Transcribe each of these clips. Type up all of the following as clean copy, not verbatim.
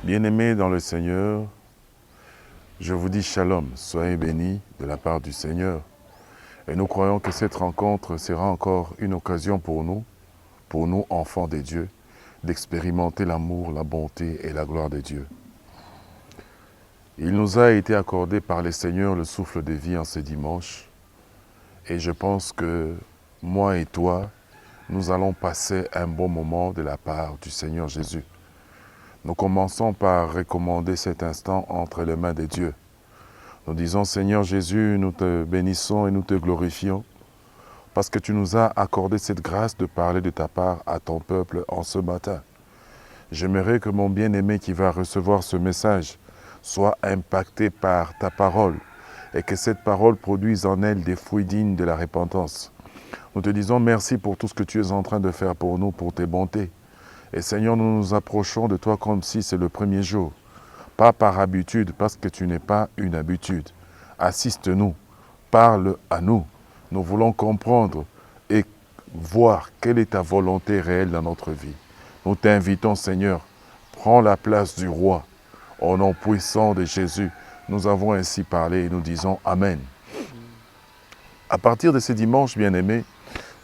Bien-aimés dans le Seigneur, je vous dis shalom, soyez bénis de la part du Seigneur. Et nous croyons que cette rencontre sera encore une occasion pour nous enfants de Dieu, d'expérimenter l'amour, la bonté et la gloire de Dieu. Il nous a été accordé par le Seigneur le souffle de vie en ce dimanche. Et je pense que moi et toi, nous allons passer un bon moment de la part du Seigneur Jésus. Nous commençons par recommander cet instant entre les mains de Dieu. Nous disons, Seigneur Jésus, nous te bénissons et nous te glorifions parce que tu nous as accordé cette grâce de parler de ta part à ton peuple en ce matin. J'aimerais que mon bien-aimé qui va recevoir ce message soit impacté par ta parole et que cette parole produise en elle des fruits dignes de la repentance. Nous te disons merci pour tout ce que tu es en train de faire pour nous, pour tes bontés. Et Seigneur, nous nous approchons de toi comme si c'est le premier jour. Pas par habitude, parce que tu n'es pas une habitude. Assiste-nous, parle à nous. Nous voulons comprendre et voir quelle est ta volonté réelle dans notre vie. Nous t'invitons, Seigneur, prends la place du roi. Au nom puissant de Jésus, nous avons ainsi parlé et nous disons Amen. À partir de ce dimanche, bien-aimés,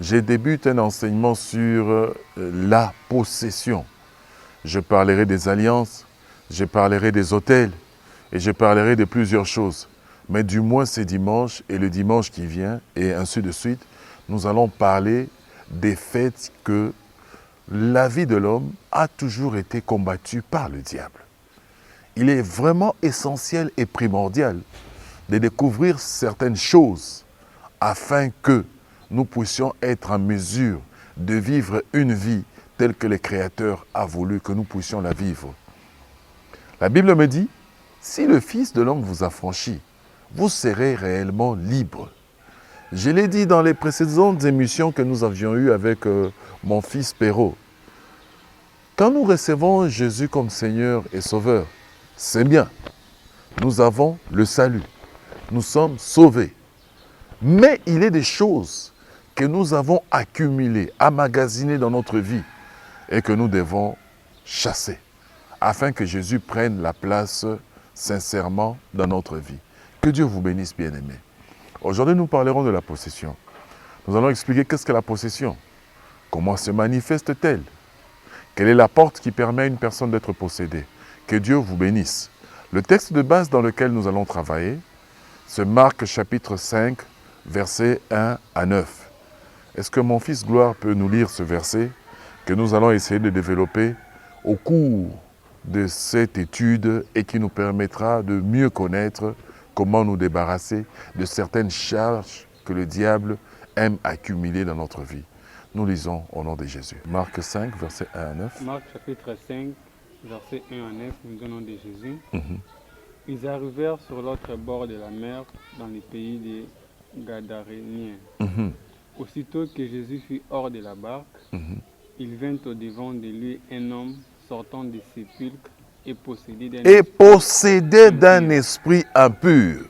je débute un enseignement sur la possession. Je parlerai des alliances, je parlerai des autels et je parlerai de plusieurs choses. Mais du moins ce dimanche et le dimanche qui vient et ainsi de suite, nous allons parler des faits que la vie de l'homme a toujours été combattue par le diable. Il est vraiment essentiel et primordial de découvrir certaines choses afin que nous puissions être en mesure de vivre une vie telle que le Créateur a voulu que nous puissions la vivre. La Bible me dit, si le Fils de l'homme vous affranchit, vous serez réellement libre. Je l'ai dit dans les précédentes émissions que nous avions eues avec mon fils Perrault. Quand nous recevons Jésus comme Seigneur et Sauveur, c'est bien. Nous avons le salut. Nous sommes sauvés. Mais il est des choses que nous avons accumulées, emmagasinées dans notre vie et que nous devons chasser afin que Jésus prenne la place sincèrement dans notre vie. Que Dieu vous bénisse, bien-aimés. Aujourd'hui, nous parlerons de la possession. Nous allons expliquer qu'est-ce que la possession, comment se manifeste-t-elle, quelle est la porte qui permet à une personne d'être possédée. Que Dieu vous bénisse. Le texte de base dans lequel nous allons travailler, c'est Marc chapitre 5, versets 1 à 9. Est-ce que mon fils Gloire peut nous lire ce verset que nous allons essayer de développer au cours de cette étude et qui nous permettra de mieux connaître comment nous débarrasser de certaines charges que le diable aime accumuler dans notre vie. Nous lisons au nom de Jésus. Marc 5, versets 1 à 9. Marc chapitre 5, versets 1 à 9, nous donnons de Jésus. Ils arrivèrent sur l'autre bord de la mer, dans le pays des Gadaréniens. Aussitôt que Jésus fut hors de la barque, il vint au-devant de lui un homme sortant des sépulcres et possédé d'un esprit impur.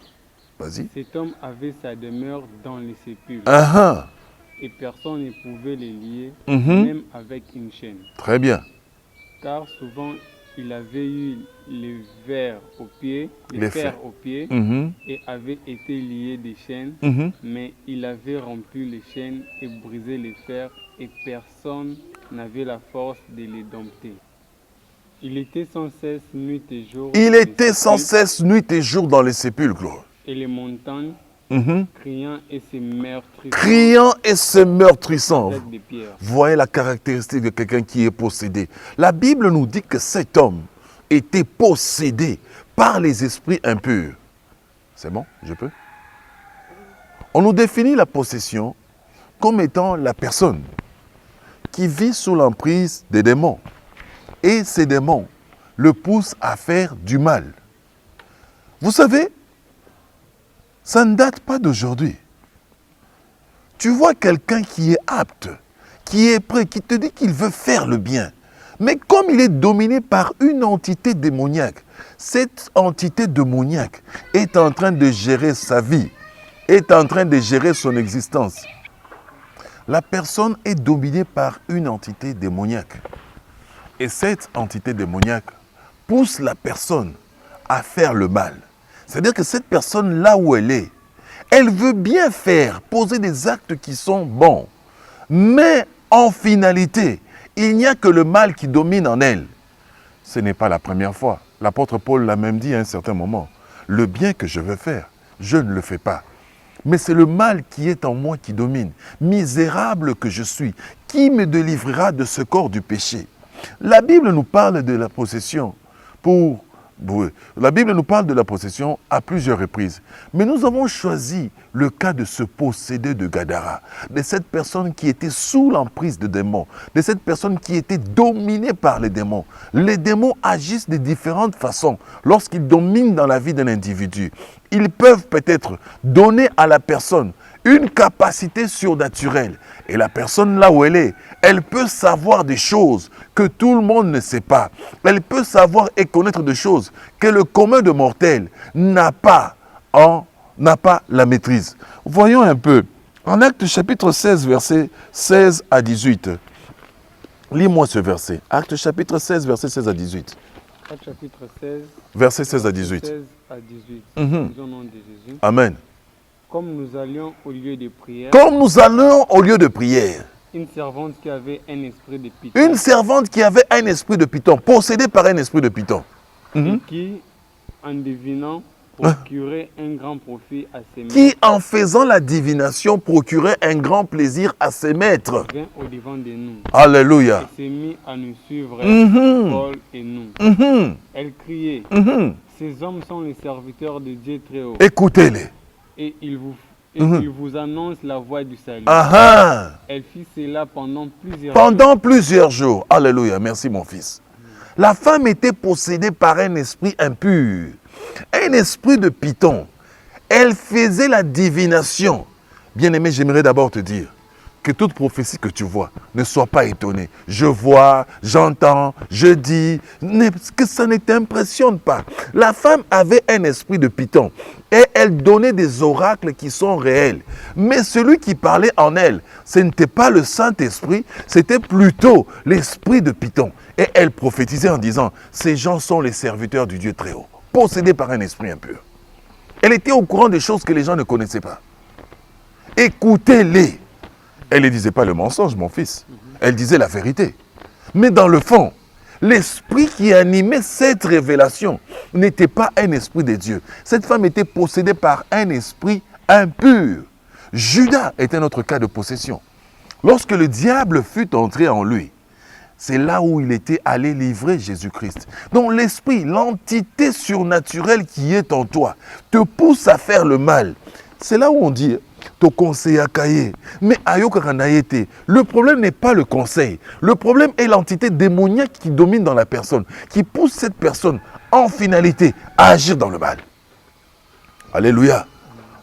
Vas-y. Cet homme avait sa demeure dans les sépulcres. Et personne ne pouvait les lier, même avec une chaîne. Très bien. Car souvent, il avait eu les fers aux pieds, et avait été lié des chaînes, mais il avait rompu les chaînes et brisé les fers, et personne n'avait la force de les dompter. Il était sans cesse nuit et jour. Il était sans cesse nuit et jour dans les sépulcres. Et les montagnes, criant et se meurtrissant. Voyez la caractéristique de quelqu'un qui est possédé. La Bible nous dit que cet homme était possédé par les esprits impurs. C'est bon? Je peux? On nous définit la possession comme étant la personne qui vit sous l'emprise des démons. Et ces démons le poussent à faire du mal. Vous savez, ça ne date pas d'aujourd'hui. Tu vois quelqu'un qui est apte, qui est prêt, qui te dit qu'il veut faire le bien. Mais comme il est dominé par une entité démoniaque, cette entité démoniaque est en train de gérer sa vie, est en train de gérer son existence. La personne est dominée par une entité démoniaque. Et cette entité démoniaque pousse la personne à faire le mal. C'est-à-dire que cette personne, là où elle est, elle veut bien faire, poser des actes qui sont bons. Mais en finalité, il n'y a que le mal qui domine en elle. Ce n'est pas la première fois. L'apôtre Paul l'a même dit à un certain moment. Le bien que je veux faire, je ne le fais pas. Mais c'est le mal qui est en moi qui domine. Misérable que je suis, qui me délivrera de ce corps du péché? La Bible nous parle de la possession La Bible nous parle de la possession à plusieurs reprises. Mais nous avons choisi le cas de ce possédé de Gadara, de cette personne qui était sous l'emprise des démons, de cette personne qui était dominée par les démons. Les démons agissent de différentes façons lorsqu'ils dominent dans la vie d'un individu. Ils peuvent peut-être donner à la personne une capacité surnaturelle. Et la personne là où elle est, elle peut savoir des choses que tout le monde ne sait pas. Elle peut savoir et connaître des choses que le commun de mortels n'a pas la maîtrise. Voyons un peu. En Actes chapitre 16, versets 16 à 18. Lis-moi ce verset. Actes chapitre 16, versets 16 à 18. Actes chapitre 16, Verset 16 à 18. 16 à 18. Au nom de Jésus. Amen. Comme nous allions au lieu de prière, Comme nous allons au lieu de prière, une servante qui avait un esprit de python, une servante qui avait un esprit de python, possédée par un esprit de python, et qui, en devinant, procurait un grand profit à ses maîtres, qui en faisant la divination procurait un grand plaisir à ses maîtres. vint au devant de nous Alléluia. et s'est mis à nous suivre, Paul et nous. Elle criait, ces hommes sont les serviteurs de Dieu très haut, Écoutez-les. et ils vous annoncent la voie du salut. Elle fit cela pendant plusieurs jours. Alléluia. Merci mon fils. La femme était possédée par un esprit impur, un esprit de python. Elle faisait la divination. Bien-aimé, j'aimerais d'abord te dire que toute prophétie que tu vois, ne sois pas étonné. Je vois, j'entends, je dis, que ça ne t'impressionne pas. La femme avait un esprit de python et elle donnait des oracles qui sont réels. Mais celui qui parlait en elle, ce n'était pas le Saint-Esprit, c'était plutôt l'esprit de python. Et elle prophétisait en disant, ces gens sont les serviteurs du Dieu très haut, possédés par un esprit impur. Elle était au courant des choses que les gens ne connaissaient pas. Écoutez-les. Elle ne disait pas le mensonge, mon fils. Elle disait la vérité. Mais dans le fond, l'esprit qui animait cette révélation n'était pas un esprit de Dieu. Cette femme était possédée par un esprit impur. Judas est un autre cas de possession. Lorsque le diable fut entré en lui, c'est là où il était allé livrer Jésus-Christ. Donc l'esprit, l'entité surnaturelle qui est en toi, te pousse à faire le mal. C'est là où on dit... ton conseil à cahier. Mais le problème n'est pas le conseil. Le problème est l'entité démoniaque qui domine dans la personne, qui pousse cette personne, en finalité, à agir dans le mal. Alléluia.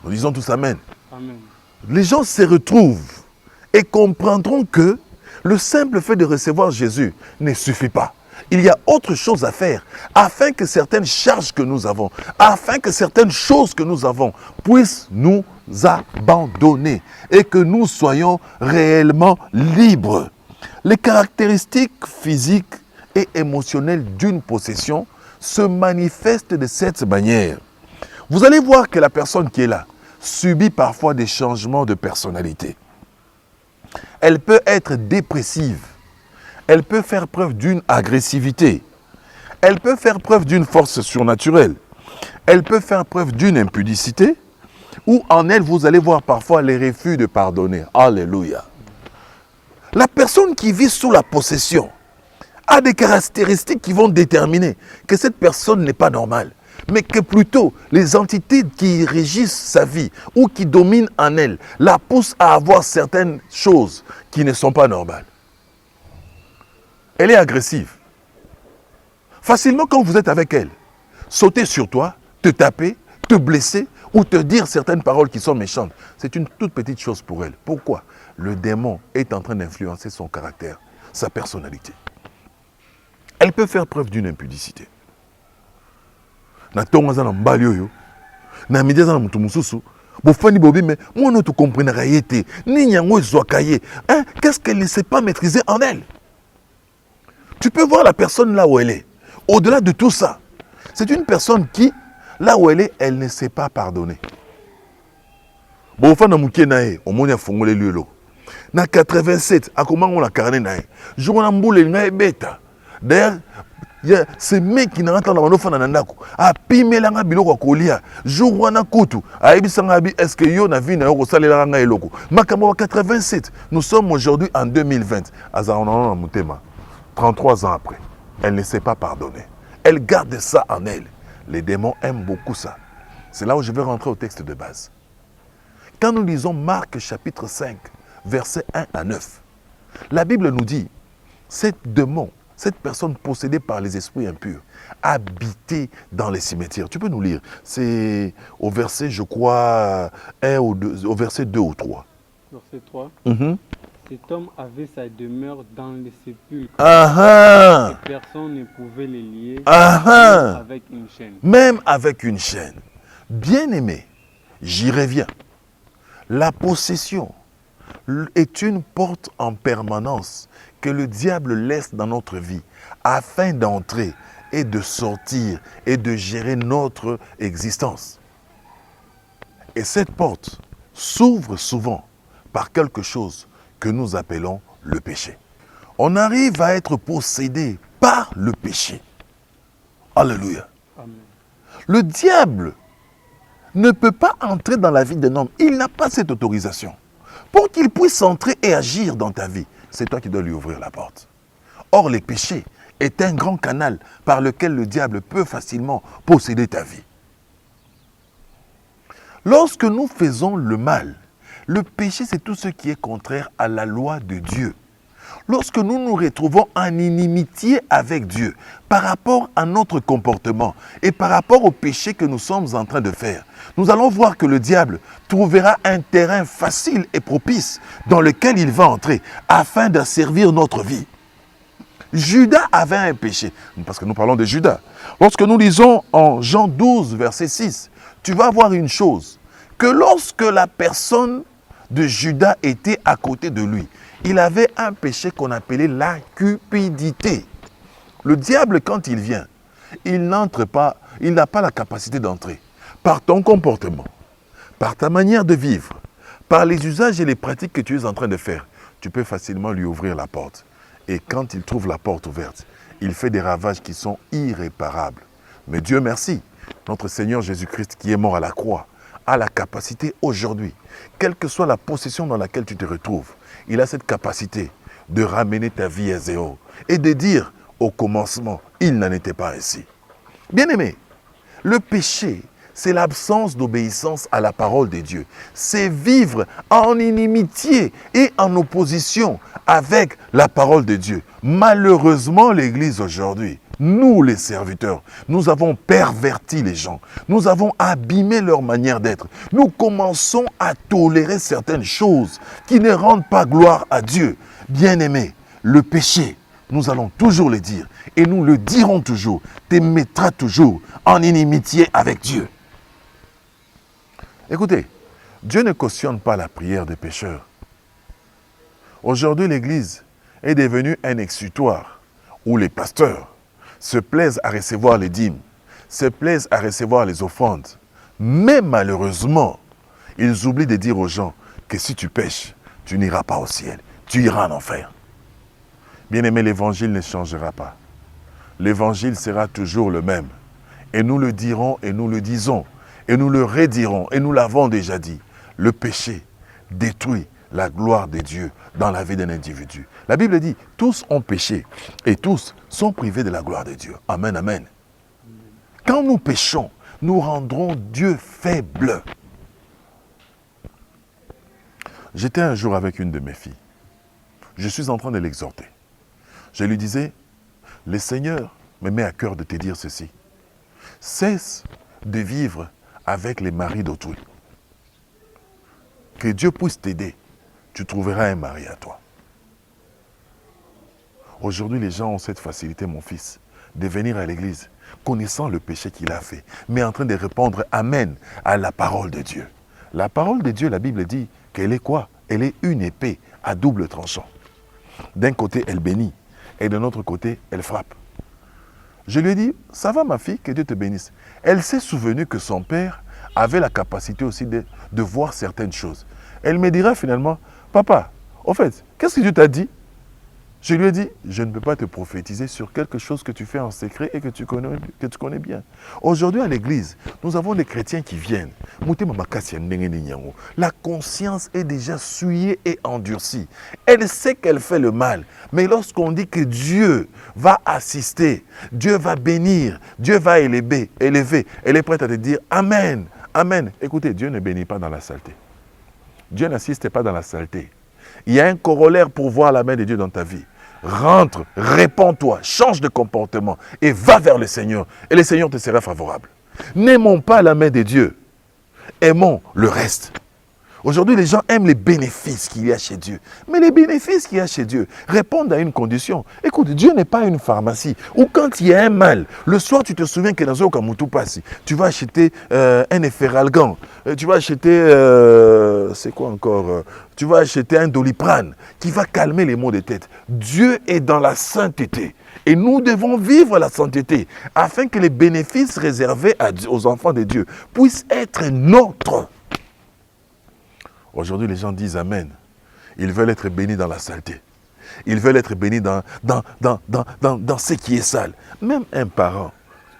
Nous disons tous Amen. Amen. Les gens se retrouvent et comprendront que le simple fait de recevoir Jésus ne suffit pas. Il y a autre chose à faire afin que certaines charges que nous avons, afin que certaines choses que nous avons puissent nous abandonner et que nous soyons réellement libres. Les caractéristiques physiques et émotionnelles d'une possession se manifestent de cette manière. Vous allez voir que la personne qui est là subit parfois des changements de personnalité. Elle peut être dépressive. Elle peut faire preuve d'une agressivité. Elle peut faire preuve d'une force surnaturelle. Elle peut faire preuve d'une impudicité. Ou en elle, vous allez voir parfois les refus de pardonner. Alléluia. La personne qui vit sous la possession a des caractéristiques qui vont déterminer que cette personne n'est pas normale. Mais que plutôt les entités qui régissent sa vie ou qui dominent en elle la poussent à avoir certaines choses qui ne sont pas normales. Elle est agressive. Facilement, quand vous êtes avec elle, sauter sur toi, te taper, te blesser ou te dire certaines paroles qui sont méchantes, c'est une toute petite chose pour elle. Pourquoi? Le démon est en train d'influencer son caractère, sa personnalité. Elle peut faire preuve d'une impudicité. Qu'est-ce qu'elle ne sait pas maîtriser en elle? Tu peux voir la personne là où elle est. Au-delà de tout ça, c'est une personne qui, là où elle est, elle ne sait pas pardonner. Bon, enfin, au moins, il na 87, à comment on a carné nae. Je on a mboule nae bêta. D'ailleurs, ce mec qui n'a pas entendu dans le nandako. A pimé la biloko kolia. Jour wana kutu. A ebisanga bi est-ce que yo na vie na yo salela nga eloko. Makamo 87. Nous sommes aujourd'hui en 2020. Azana mutema. 33 ans après, elle ne sait pas pardonner. Elle garde ça en elle. Les démons aiment beaucoup ça. C'est là où je vais rentrer au texte de base. Quand nous lisons Marc chapitre 5, versets 1 à 9, la Bible nous dit, cette démon, cette personne possédée par les esprits impurs, habitait dans les cimetières. Tu peux nous lire? C'est au verset, je crois, 1 ou 2, au verset 2 ou 3. Verset 3. Mm-hmm. Cet homme avait sa demeure dans les sépulcres. Ah, Et personne ne pouvait les lier ah, avec une chaîne. même avec une chaîne. Bien-aimé, j'y reviens. La possession est une porte en permanence que le diable laisse dans notre vie afin d'entrer et de sortir et de gérer notre existence. Et cette porte s'ouvre souvent par quelque chose que nous appelons le péché. On arrive à être possédé par le péché. Alléluia. Amen. Le diable ne peut pas entrer dans la vie d'un homme. Il n'a pas cette autorisation. Pour qu'il puisse entrer et agir dans ta vie, c'est toi qui dois lui ouvrir la porte. Or, le péché est un grand canal par lequel le diable peut facilement posséder ta vie. Lorsque nous faisons le mal, le péché, c'est tout ce qui est contraire à la loi de Dieu. Lorsque nous nous retrouvons en inimitié avec Dieu par rapport à notre comportement et par rapport au péché que nous sommes en train de faire, nous allons voir que le diable trouvera un terrain facile et propice dans lequel il va entrer afin d'asservir notre vie. Judas avait un péché, parce que nous parlons de Judas. Lorsque nous lisons en Jean 12, verset 6, tu vas voir une chose, que lorsque la personne de Judas était à côté de lui, il avait un péché qu'on appelait la cupidité. Le diable, quand il vient, il n'entre pas, il n'a pas la capacité d'entrer. Par ton comportement, par ta manière de vivre, par les usages et les pratiques que tu es en train de faire, tu peux facilement lui ouvrir la porte. Et quand il trouve la porte ouverte, il fait des ravages qui sont irréparables. Mais Dieu merci, notre Seigneur Jésus-Christ qui est mort à la croix, a la capacité aujourd'hui, quelle que soit la possession dans laquelle tu te retrouves, il a cette capacité de ramener ta vie à zéro et de dire au commencement, il n'en était pas ainsi. Bien-aimé, le péché, c'est l'absence d'obéissance à la parole de Dieu. C'est vivre en inimitié et en opposition avec la parole de Dieu. Malheureusement, l'Église aujourd'hui, nous les serviteurs, nous avons perverti les gens. Nous avons abîmé leur manière d'être. Nous commençons à tolérer certaines choses qui ne rendent pas gloire à Dieu. Bien-aimé, le péché, nous allons toujours le dire et nous le dirons toujours, te mettra toujours en inimitié avec Dieu. Écoutez, Dieu ne cautionne pas la prière des pécheurs. Aujourd'hui, l'Église est devenue un exutoire où les pasteurs se plaisent à recevoir les dîmes, se plaisent à recevoir les offrandes. Mais malheureusement, ils oublient de dire aux gens que si tu pêches, tu n'iras pas au ciel, tu iras en enfer. Bien-aimé, l'évangile ne changera pas. L'évangile sera toujours le même. Et nous le dirons et nous le disons. Et nous le redirons, et nous l'avons déjà dit. Le péché détruit la gloire de Dieu dans la vie d'un individu. La Bible dit, tous ont péché et tous sont privés de la gloire de Dieu. Amen, amen. Quand nous péchons, nous rendrons Dieu faible. J'étais un jour avec une de mes filles. Je suis en train de l'exhorter. Je lui disais, le Seigneur me met à cœur de te dire ceci. Cesse de vivre avec les maris d'autrui. Que Dieu puisse t'aider. Tu trouveras un mari à toi. Aujourd'hui, les gens ont cette facilité, mon fils, de venir à l'église, connaissant le péché qu'il a fait, mais en train de répondre Amen à la parole de Dieu. La parole de Dieu, la Bible dit qu'elle est quoi? Elle est une épée à double tranchant. D'un côté, elle bénit, et de l'autre côté, elle frappe. Je lui ai dit, ça va ma fille, que Dieu te bénisse. Elle s'est souvenue que son père avait la capacité aussi de voir certaines choses. Elle me dira finalement, papa, au fait, qu'est-ce que Dieu t'a dit? Je lui ai dit, je ne peux pas te prophétiser sur quelque chose que tu fais en secret et que tu connais bien. Aujourd'hui à l'église, nous avons des chrétiens qui viennent. La conscience est déjà souillée et endurcie. Elle sait qu'elle fait le mal. Mais lorsqu'on dit que Dieu va assister, Dieu va bénir, Dieu va élever, elle est prête à te dire Amen, Amen. Écoutez, Dieu ne bénit pas dans la saleté. Dieu n'assiste pas dans la saleté. Il y a un corollaire pour voir la main de Dieu dans ta vie. Rentre, répands-toi, change de comportement et va vers le Seigneur. Et le Seigneur te sera favorable. N'aimons pas la main de Dieu. Aimons le reste. Aujourd'hui, les gens aiment les bénéfices qu'il y a chez Dieu. Mais les bénéfices qu'il y a chez Dieu répondent à une condition. Écoute, Dieu n'est pas une pharmacie où quand il y a un mal, le soir tu te souviens que dans un Kamutu Passi, tu vas acheter un Efferalgan, tu vas acheter, c'est quoi encore tu vas acheter un Doliprane qui va calmer les maux de tête. Dieu est dans la sainteté. Et nous devons vivre la sainteté afin que les bénéfices réservés aux enfants de Dieu puissent être nôtres. Aujourd'hui, les gens disent Amen. Ils veulent être bénis dans la saleté. Ils veulent être bénis dans ce qui est sale. Même un parent,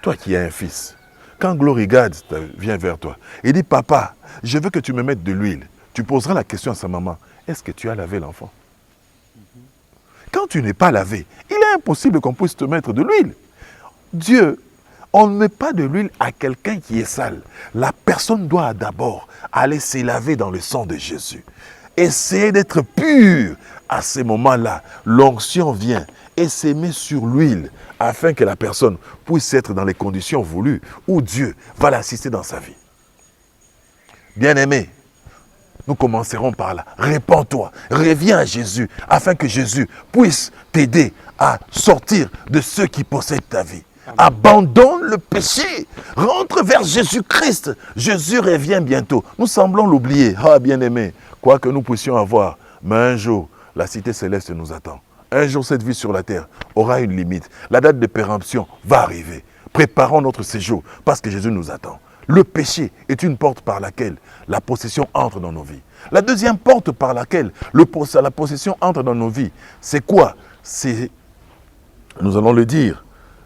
toi qui as un fils, quand Glory God vient vers toi et dit Papa, je veux que tu me mettes de l'huile, tu poseras la question à sa maman, est-ce que tu as lavé l'enfant? Quand tu n'es pas lavé, il est impossible qu'on puisse te mettre de l'huile. Dieu, on ne met pas de l'huile à quelqu'un qui est sale. La personne doit d'abord aller se laver dans le sang de Jésus. Essayer d'être pur. À ce moment-là, l'onction vient et se met sur l'huile afin que la personne puisse être dans les conditions voulues où Dieu va l'assister dans sa vie. Bien-aimé, nous commencerons par là. Répands-toi, reviens à Jésus afin que Jésus puisse t'aider à sortir de ceux qui possèdent ta vie. Abandonne le péché. Rentre vers Jésus-Christ. Jésus revient bientôt. Nous semblons l'oublier. Ah, bien-aimé, quoi que nous puissions avoir, mais un jour, la cité céleste nous attend. Un jour, cette vie sur la terre aura une limite. La date de péremption va arriver. Préparons notre séjour parce que Jésus nous attend. Le péché est une porte par laquelle la possession entre dans nos vies. La deuxième porte par laquelle la possession entre dans nos vies, c'est quoi? C'est, nous allons le dire,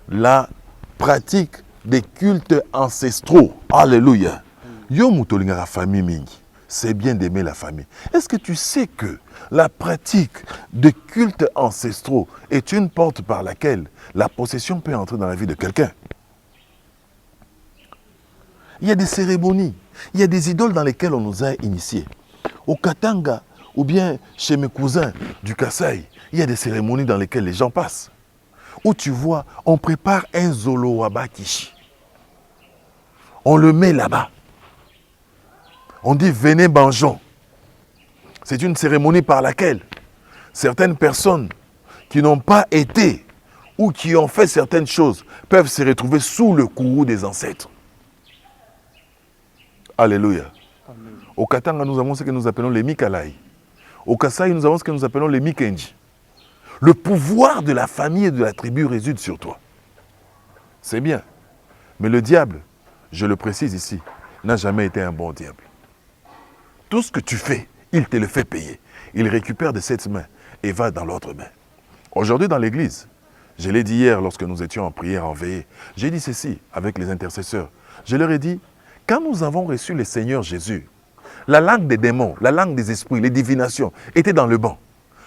la pratique des cultes ancestraux. Alléluia. Yo mutolingara famille mingi. C'est bien d'aimer la famille. Est-ce que tu sais que la pratique de cultes ancestraux est une porte par laquelle la possession peut entrer dans la vie de quelqu'un? Il y a des cérémonies, il y a des idoles dans lesquelles on nous a initiés. Au Katanga, ou bien chez mes cousins du Kasaï, il y a des cérémonies dans lesquelles les gens passent. Où tu vois, on prépare un Zolowabakishi. On le met là-bas. On dit venez banjon. C'est une cérémonie par laquelle certaines personnes qui n'ont pas été ou qui ont fait certaines choses peuvent se retrouver sous le courroux des ancêtres. Alléluia. Amen. Au Katanga, nous avons ce que nous appelons les Mikalai. Au Kasaï, nous avons ce que nous appelons les Mikenji. Le pouvoir de la famille et de la tribu réside sur toi. C'est bien. Mais le diable, je le précise ici, n'a jamais été un bon diable. Tout ce que tu fais, il te le fait payer. Il récupère de cette main et va dans l'autre main. Aujourd'hui dans l'église, je l'ai dit hier lorsque nous étions en prière, en veillée, j'ai dit ceci avec les intercesseurs. Je leur ai dit, quand nous avons reçu le Seigneur Jésus, la langue des démons, la langue des esprits, les divinations étaient dans le banc.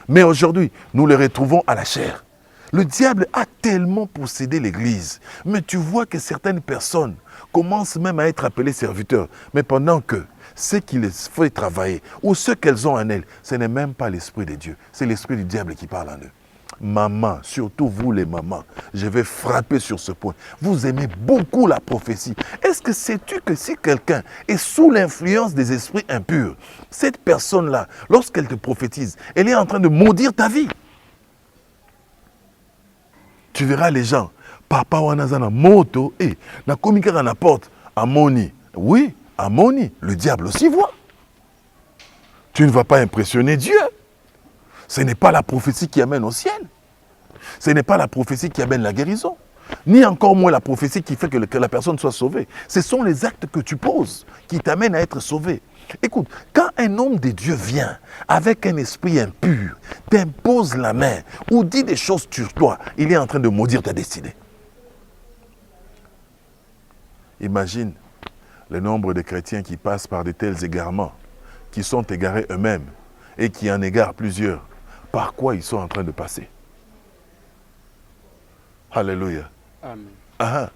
Mais aujourd'hui, nous les retrouvons à la chair. Le diable a tellement possédé l'église. Mais tu vois que certaines personnes commencent même à être appelées serviteurs. Mais pendant que ce qui les fait travailler, ou ce qu'elles ont en elles, ce n'est même pas l'esprit de Dieu. C'est l'esprit du diable qui parle en eux. Maman, surtout vous les mamans, je vais frapper sur ce point. Vous aimez beaucoup la prophétie. Est-ce que sais-tu que si quelqu'un est sous l'influence des esprits impurs, cette personne-là, lorsqu'elle te prophétise, elle est en train de maudire ta vie? Tu verras les gens, papa wanazana moto, na komika na porte, amoni. Oui, amoni, le diable aussi voit. Tu ne vas pas impressionner Dieu. Ce n'est pas la prophétie qui amène au ciel. Ce n'est pas la prophétie qui amène la guérison. ni encore moins la prophétie qui fait que la personne soit sauvée. Ce sont les actes que tu poses qui t'amènent à être sauvé. Écoute, quand un homme de Dieu vient avec un esprit impur, t'impose la main ou dit des choses sur toi, il est en train de maudire ta destinée. Imagine le nombre de chrétiens qui passent par de tels égarements, qui sont égarés eux-mêmes et qui en égarent plusieurs. Par quoi ils sont en train de passer? Alléluia. Amen. Ah.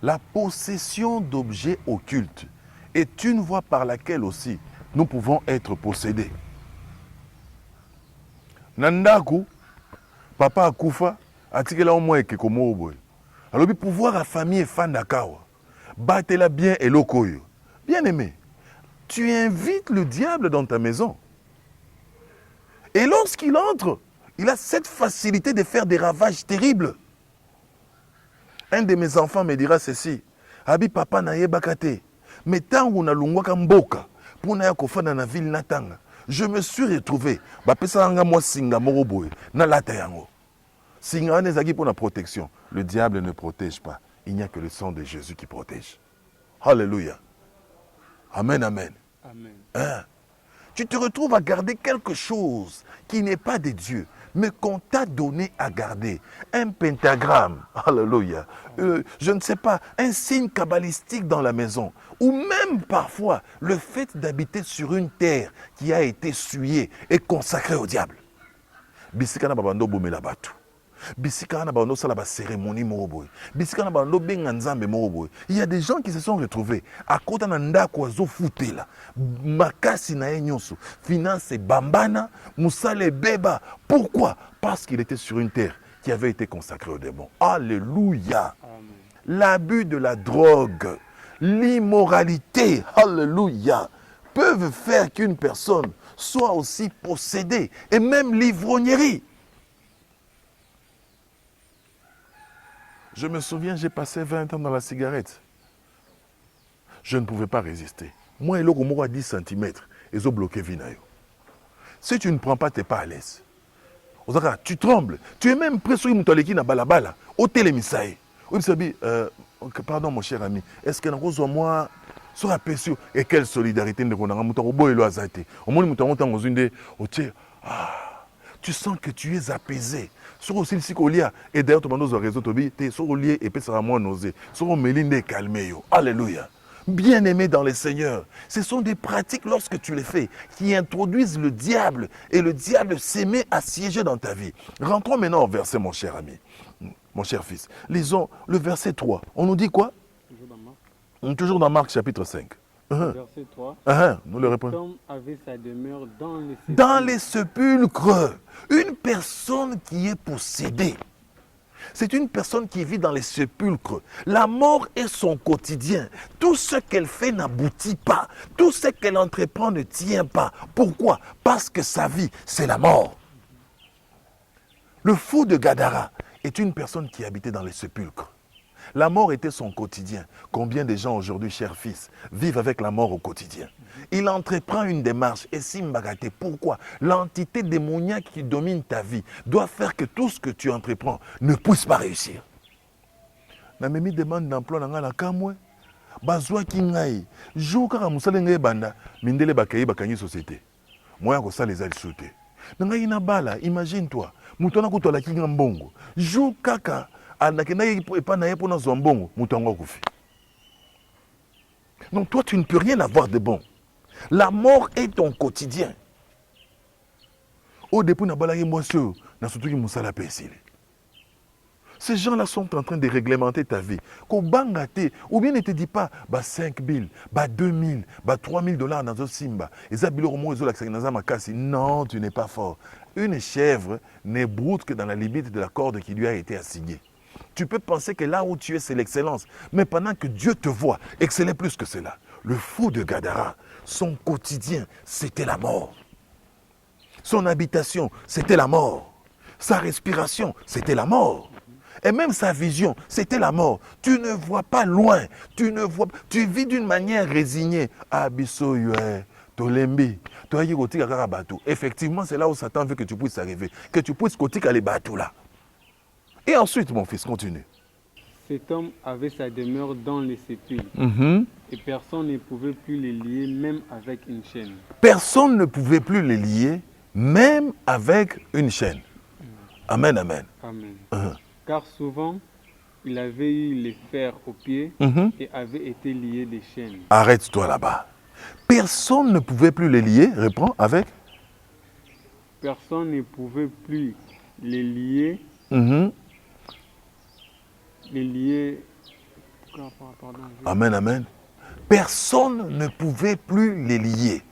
La possession d'objets occultes est une voie par laquelle aussi nous pouvons être possédés. Nandaku, papa akufa, atikela au moins que comme boy. Alors le pouvoir à famille et fan d'akawa. Battez-la bien et lokoyo. Bien aimé, tu invites le diable dans ta maison. Et lorsqu'il entre, il a cette facilité de faire des ravages terribles. Un de mes enfants me dira ceci. Abi papa na ye bakate. Mais tant qu'on a lungwaka mboka, pour na kofana na ville natanga, je me suis retrouvé. Ba pesa nga moi singa moroboy na lata yango. Singa nezaki pour la protection. Le diable ne protège pas. Il n'y a que le sang de Jésus qui protège. Alléluia. Amen, amen. Amen. Hein? Tu te retrouves à garder quelque chose qui n'est pas de Dieu, mais qu'on t'a donné à garder. Un pentagramme, alléluia, je ne sais pas, un signe kabbalistique dans la maison, ou même parfois le fait d'habiter sur une terre qui a été souillée et consacrée au diable. Bisikana babando bomela batu. Bisikana babando sala ba cérémonie moroboy. Bisikana babando benga nzambe moroboy. Il y a des gens qui se sont retrouvés à kota na ndako azo futela. Makasi na nyonso. Finance bambana, musale beba. Pourquoi? Parce qu'il était sur une terre qui avait été consacrée au démon. Alléluia. Amen. L'abus de la drogue, l'immoralité, alléluia, peuvent faire qu'une personne soit aussi possédée, et même l'ivrognerie. Je me souviens, j'ai passé 20 ans dans la cigarette. Je ne pouvais pas résister. Moi, il y a 10 cm, ils ont bloqué Vinayo. Si tu ne prends pas, tu n'es pas à l'aise. Tu trembles. Tu es même presque na balabala, au télémisaï. Pardon, mon cher ami, est-ce que moi, sur la pression, et quelle solidarité nous avons tu sens que tu es apaisé. Sur aussi le et d'ailleurs, tu as réseau, tu sur le lié et puis ça va moins nausée. Sur le mélinde calmé. Alléluia. Bien-aimé dans les seigneurs, ce sont des pratiques lorsque tu les fais qui introduisent le diable et le diable s'aimait à siéger dans ta vie. Rentrons maintenant au verset, mon cher ami, mon cher fils. Lisons le verset 3. On nous dit quoi? Toujours dans Marc. On est toujours dans Marc chapitre 5. Verset 3. Nous le répondons. L'homme avait sa demeure dans les sépulcres. Dans les sépulcres, une personne qui est possédée. C'est une personne qui vit dans les sépulcres. La mort est son quotidien. Tout ce qu'elle fait n'aboutit pas. Tout ce qu'elle entreprend ne tient pas. Pourquoi? Parce que sa vie, c'est la mort. Le fou de Gadara est une personne qui habitait dans les sépulcres. La mort était son quotidien. Combien de gens aujourd'hui, chers fils, vivent avec la mort au quotidien? Il entreprend une démarche et Simbagate. Pourquoi? L'entité démoniaque qui domine ta vie doit faire que tout ce que tu entreprends ne puisse pas réussir. Namemi demande d'emploi dans la kamwe. Bazwa kingai. Jou kaka musale ngai banda. Mindele bakayi bakanyi société. Moi ko ça les a sauté. Ngai na bala, imagine-toi. Mutona kutola kinga mbongo. Jou kaka donc toi, tu ne peux rien avoir de bon. La mort est ton quotidien. Ces gens-là sont en train de réglementer ta vie. Ou bien ne te dis pas 5 000, 2 000, 3 000 $. Dans un simba. Non, tu n'es pas fort. Une chèvre n'est broute que dans la limite de la corde qui lui a été assignée. Tu peux penser que là où tu es, c'est l'excellence. Mais pendant que Dieu te voit, exceller plus que cela. Le fou de Gadara, son quotidien, c'était la mort. Son habitation, c'était la mort. Sa respiration, c'était la mort. Et même sa vision, c'était la mort. Tu ne vois pas loin. Tu vis d'une manière résignée. Abisso, Tolembi, effectivement, c'est là où Satan veut que tu puisses arriver. Que tu puisses côté les bateaux là. Et ensuite, mon fils, continue. Cet homme avait sa demeure dans les sépulcres et personne ne pouvait plus les lier même avec une chaîne. Personne ne pouvait plus les lier, même avec une chaîne. Amen, amen. Amen. Car souvent, il avait eu les fers aux pieds et avait été lié des chaînes. Arrête-toi là-bas. Personne ne pouvait plus les lier, reprends, avec. Personne ne pouvait plus les lier. Les lier. Amen, amen. Personne ne pouvait plus les lier.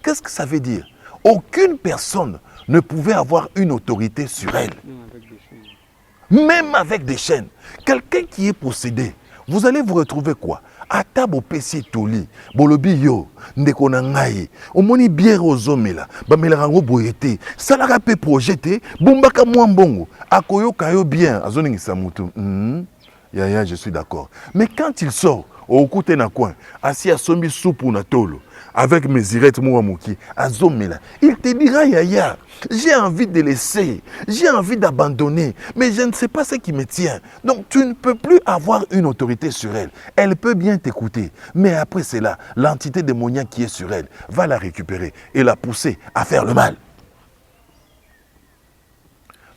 Qu'est-ce que ça veut dire? Aucune personne ne pouvait avoir une autorité sur elle. Même avec des chaînes. Quelqu'un qui est possédé, vous allez vous retrouver quoi? Atabo pesi toli, bolobi yo, ndeko na ngai, omoni bière ozomela, bamela rango boyete, salaka pe projeté, bombaka mwambongo, akoyo kayo bien, azoningisa mutu. Ya, je suis d'accord. Mais quand il sort, au côté na coin, assis à sombi soupe na tolo, avec mes irettes mouamouki, azomela, il te dira ya, j'ai envie de laisser, j'ai envie d'abandonner, mais je ne sais pas ce qui me tient. Donc tu ne peux plus avoir une autorité sur elle. Elle peut bien t'écouter, mais après cela, l'entité démoniaque qui est sur elle va la récupérer et la pousser à faire le mal.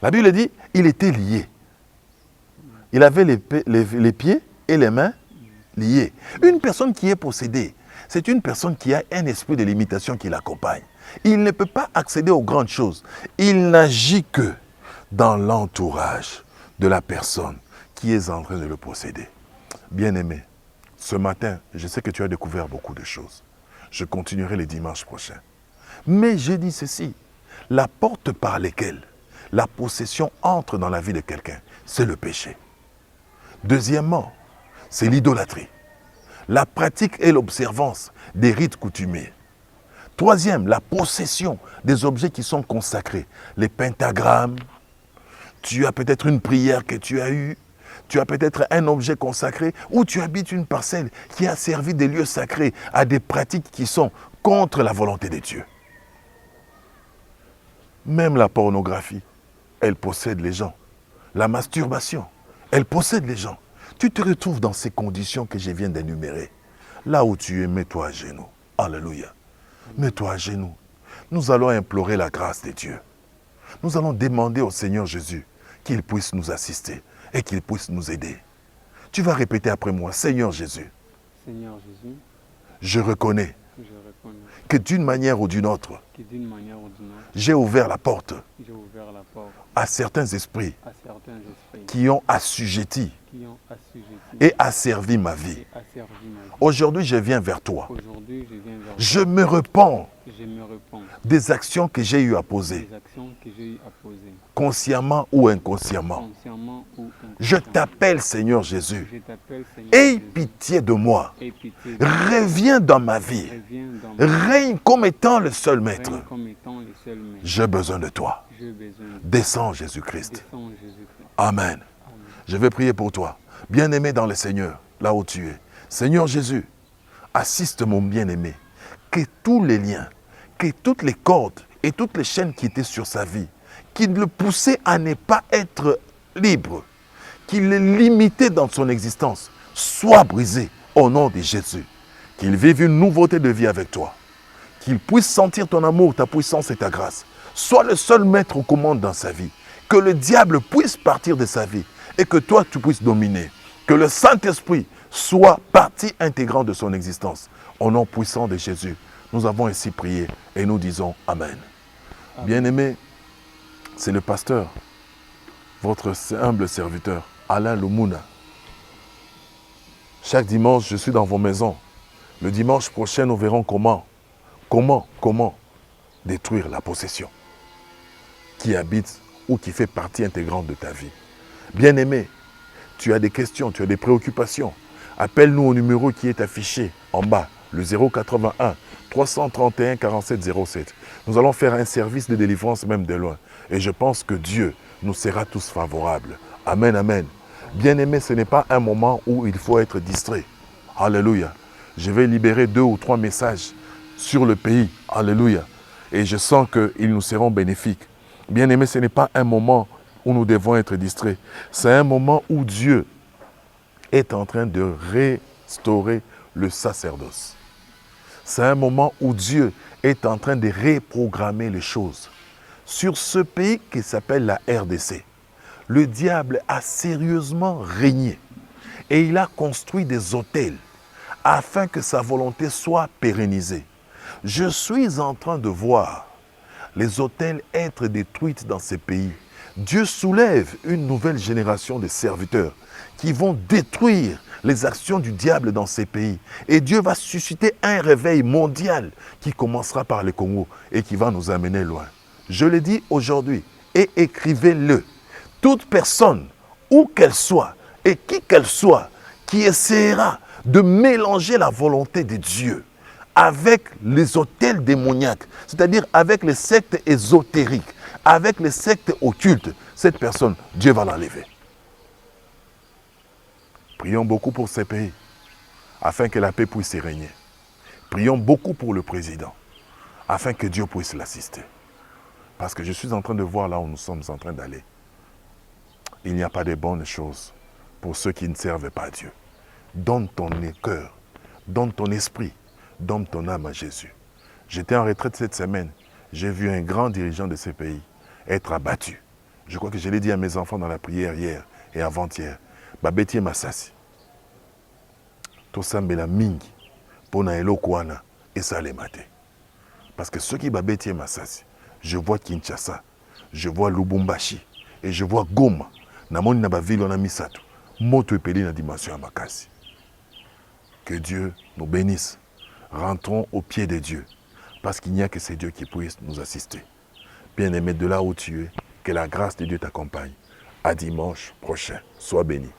La Bible dit, il était lié. Il avait les pieds et les mains liés. Une personne qui est possédée, c'est une personne qui a un esprit de limitation qui l'accompagne. Il ne peut pas accéder aux grandes choses. Il n'agit que dans l'entourage de la personne qui est en train de le posséder. Bien-aimé, ce matin, je sais que tu as découvert beaucoup de choses. Je continuerai les dimanches prochains. Mais je dis ceci, la porte par laquelle la possession entre dans la vie de quelqu'un, c'est le péché. Deuxièmement, c'est l'idolâtrie. La pratique et l'observance des rites coutumiers. Troisième, la possession des objets qui sont consacrés. Les pentagrammes, tu as peut-être une prière que tu as eue, tu as peut-être un objet consacré, ou tu habites une parcelle qui a servi des lieux sacrés à des pratiques qui sont contre la volonté de Dieu. Même la pornographie, elle possède les gens. La masturbation, elle possède les gens. Tu te retrouves dans ces conditions que je viens d'énumérer. Là où tu es, mets-toi à genoux. Alléluia. Mets-toi à genoux. Nous allons implorer la grâce de Dieu. Nous allons demander au Seigneur Jésus qu'il puisse nous assister et qu'il puisse nous aider. Tu vas répéter après moi, Seigneur Jésus. Seigneur Jésus, je reconnais que d'une manière ou d'une autre, j'ai ouvert la porte à certains esprits qui ont assujetti et asservi ma vie. Aujourd'hui, je viens vers toi. Je me repens des actions que j'ai eu à poser, consciemment ou inconsciemment. Je t'appelle, Seigneur Jésus. Aie pitié de moi. Reviens dans ma vie. Règne comme étant le seul maître. J'ai besoin de toi. Descends, Jésus-Christ. Amen. Je vais prier pour toi. Bien-aimé dans le Seigneur, là où tu es. Seigneur Jésus, assiste mon bien-aimé. Que tous les liens, que toutes les cordes et toutes les chaînes qui étaient sur sa vie, qui le poussaient à ne pas être libre, qui le limitaient dans son existence, soient brisées au nom de Jésus. Qu'il vive une nouveauté de vie avec toi. Qu'il puisse sentir ton amour, ta puissance et ta grâce. Sois le seul maître aux commandes dans sa vie. Que le diable puisse partir de sa vie et que toi, tu puisses dominer. Que le Saint-Esprit soit partie intégrante de son existence. Au nom puissant de Jésus, nous avons ainsi prié et nous disons Amen. Bien-aimé, c'est le pasteur, votre humble serviteur, Alain Lumuna. Chaque dimanche, je suis dans vos maisons. Le dimanche prochain, nous verrons comment détruire la possession qui habite ou qui fait partie intégrante de ta vie. Bien-aimé, tu as des questions, tu as des préoccupations. Appelle-nous au numéro qui est affiché en bas, le 081 331 47 07. Nous allons faire un service de délivrance même de loin. Et je pense que Dieu nous sera tous favorables. Amen, amen. Bien-aimé, ce n'est pas un moment où il faut être distrait. Alléluia. Je vais libérer 2 ou 3 messages sur le pays. Alléluia. Et je sens qu'ils nous seront bénéfiques. Bien-aimé, ce n'est pas un moment où nous devons être distraits. C'est un moment où Dieu est en train de restaurer le sacerdoce. C'est un moment où Dieu est en train de reprogrammer les choses. Sur ce pays qui s'appelle la RDC, le diable a sérieusement régné et il a construit des autels afin que sa volonté soit pérennisée. Je suis en train de voir les autels être détruits dans ces pays. Dieu soulève une nouvelle génération de serviteurs qui vont détruire les actions du diable dans ces pays. Et Dieu va susciter un réveil mondial qui commencera par le Congo et qui va nous amener loin. Je le dis aujourd'hui et écrivez-le. Toute personne, où qu'elle soit et qui qu'elle soit, qui essaiera de mélanger la volonté de Dieu avec les autels démoniaques, c'est-à-dire avec les sectes ésotériques, avec les sectes occultes, cette personne, Dieu va l'enlever. Prions beaucoup pour ces pays, afin que la paix puisse y régner. Prions beaucoup pour le président, afin que Dieu puisse l'assister. Parce que je suis en train de voir là où nous sommes en train d'aller. Il n'y a pas de bonnes choses pour ceux qui ne servent pas Dieu. Donne ton cœur, donne ton esprit, donne ton âme à Jésus. J'étais en retraite cette semaine. J'ai vu un grand dirigeant de ces pays être abattu. Je crois que je l'ai dit à mes enfants dans la prière hier et avant-hier. Babeti Masasi. Tosambela mingi. Pona eloko wana esalemate. Parce que ceux qui babeti Masasi, je vois Kinshasa, je vois Lubumbashi et je vois Goma. Namoni na baville na misato. Moto epeli na dimension ya makasi. Que Dieu nous bénisse. Rentrons au pied de Dieu. Parce qu'il n'y a que c'est Dieu qui puisse nous assister. Bien-aimé, de là où tu es, que la grâce de Dieu t'accompagne. À dimanche prochain. Sois béni.